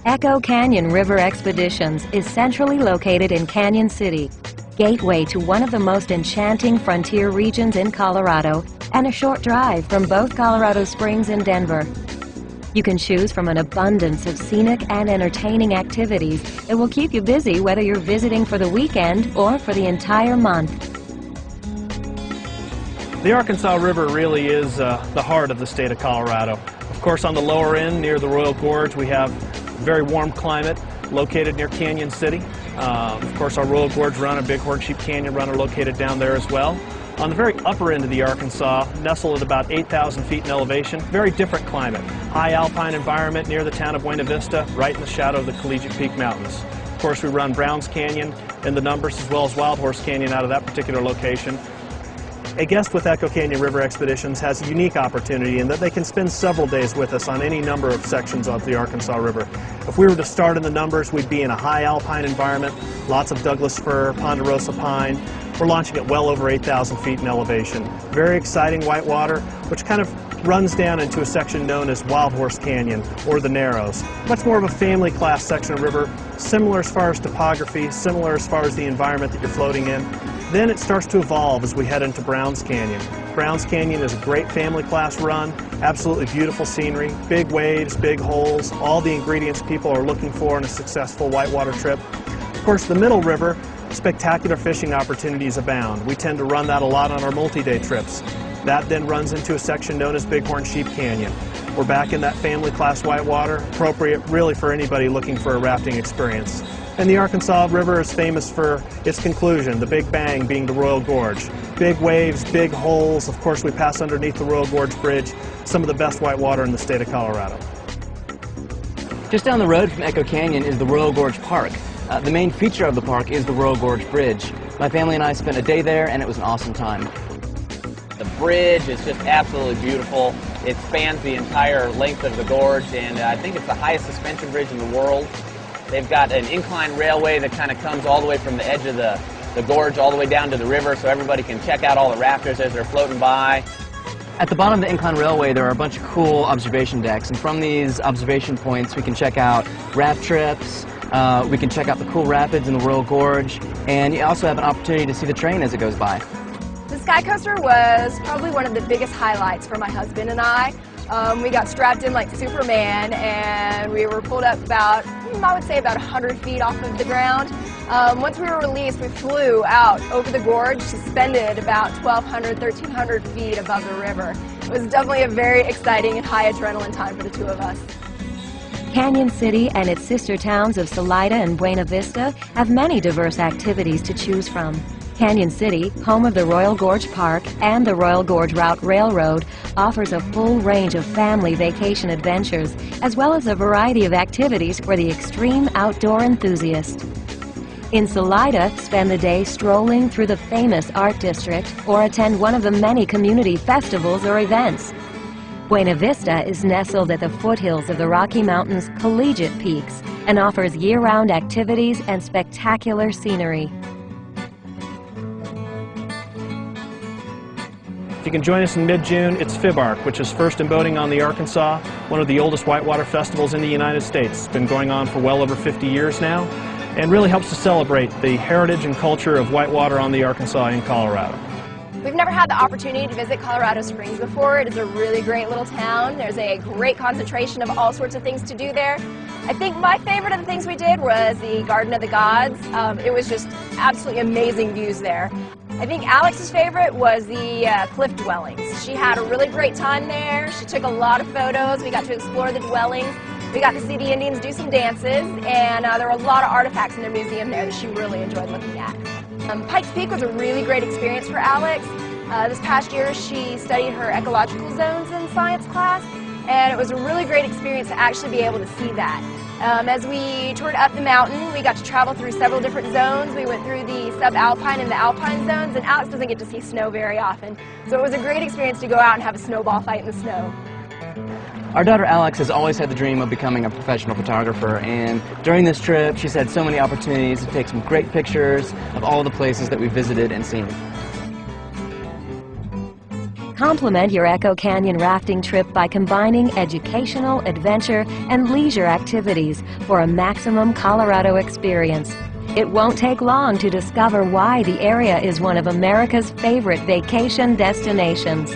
Echo Canyon River Expeditions is centrally located in Canyon City, gateway to one of the most enchanting frontier regions in Colorado, and a short drive from both Colorado Springs and Denver. You can choose from an abundance of scenic and entertaining activities that will keep you busy whether you're visiting for the weekend or for the entire month. The Arkansas River really is the heart of the state of Colorado. Of course, on the lower end, near the Royal Gorge, we have a very warm climate located near Canyon City. Of course, our Royal Gorge Run and Bighorn Sheep Canyon Run are located down there as well. On the very upper end of the Arkansas, nestled at about 8,000 feet in elevation, very different climate. High alpine environment near the town of Buena Vista, right in the shadow of the Collegiate Peak Mountains. Of course, we run Browns Canyon in the Numbers as well as Wild Horse Canyon out of that particular location. A guest with Echo Canyon River Expeditions has a unique opportunity in that they can spend several days with us on any number of sections of the Arkansas River. If we were to start in the Numbers, we'd be in a high alpine environment, lots of Douglas fir, ponderosa pine. We're launching at well over 8,000 feet in elevation. Very exciting whitewater, which kind of runs down into a section known as Wild Horse Canyon, or the Narrows. Much more of a family class section of river, similar as far as topography, similar as far as the environment that you're floating in. Then it starts to evolve as we head into Browns Canyon. Browns Canyon is a great family class run, absolutely beautiful scenery, big waves, big holes, all the ingredients people are looking for in a successful whitewater trip. Of course, the Middle River, spectacular fishing opportunities abound. We tend to run that a lot on our multi-day trips. That then runs into a section known as Bighorn Sheep Canyon. We're back in that family class whitewater, appropriate really for anybody looking for a rafting experience. And the Arkansas River is famous for its conclusion, the Big Bang being the Royal Gorge. Big waves, big holes. Of course, we pass underneath the Royal Gorge Bridge, some of the best whitewater in the state of Colorado. Just down the road from Echo Canyon is the Royal Gorge Park. The main feature of the park is the Royal Gorge Bridge. My family and I spent a day there, and it was an awesome time. The bridge is just absolutely beautiful. It spans the entire length of the gorge, and I think it's the highest suspension bridge in the world. They've got an incline railway that kind of comes all the way from the edge of the gorge all the way down to the river, so everybody can check out all the rafters as they're floating by. At the bottom of the incline railway, there are a bunch of cool observation decks, and from these observation points, we can check out raft trips, we can check out the cool rapids in the Royal Gorge, and you also have an opportunity to see the train as it goes by. The sky coaster was probably one of the biggest highlights for my husband and I. We got strapped in like Superman, and we were pulled up about, I would say about 100 feet off of the ground. Once we were released, we flew out over the gorge, suspended about 1,200, 1,300 feet above the river. It was definitely a very exciting and high adrenaline time for the two of us. Canyon City and its sister towns of Salida and Buena Vista have many diverse activities to choose from. Canyon City, home of the Royal Gorge Park and the Royal Gorge Route Railroad, offers a full range of family vacation adventures, as well as a variety of activities for the extreme outdoor enthusiast. In Salida, spend the day strolling through the famous art district or attend one of the many community festivals or events. Buena Vista is nestled at the foothills of the Rocky Mountains' Collegiate Peaks and offers year-round activities and spectacular scenery. If you can join us in mid-June, it's FIBARK, which is First in Boating on the Arkansas, one of the oldest whitewater festivals in the United States. It's been going on for well over 50 years now, and really helps to celebrate the heritage and culture of whitewater on the Arkansas in Colorado. We've never had the opportunity to visit Colorado Springs before. It is a really great little town. There's a great concentration of all sorts of things to do there. I think my favorite of the things we did was the Garden of the Gods. It was just absolutely amazing views there. I think Alex's favorite was the cliff dwellings. She had a really great time there. She took a lot of photos. We got to explore the dwellings. We got to see the Indians do some dances, and there were a lot of artifacts in their museum there that she really enjoyed looking at. Pikes Peak was a really great experience for Alex. This past year she studied her ecological zones in science class, and it was a really great experience to actually be able to see that. As we toured up the mountain, we got to travel through several different zones. We went through the subalpine and the alpine zones, and Alex doesn't get to see snow very often. So it was a great experience to go out and have a snowball fight in the snow. Our daughter Alex has always had the dream of becoming a professional photographer, and during this trip she's had so many opportunities to take some great pictures of all the places that we visited and seen. Complement your Echo Canyon rafting trip by combining educational, adventure, and leisure activities for a maximum Colorado experience. It won't take long to discover why the area is one of America's favorite vacation destinations.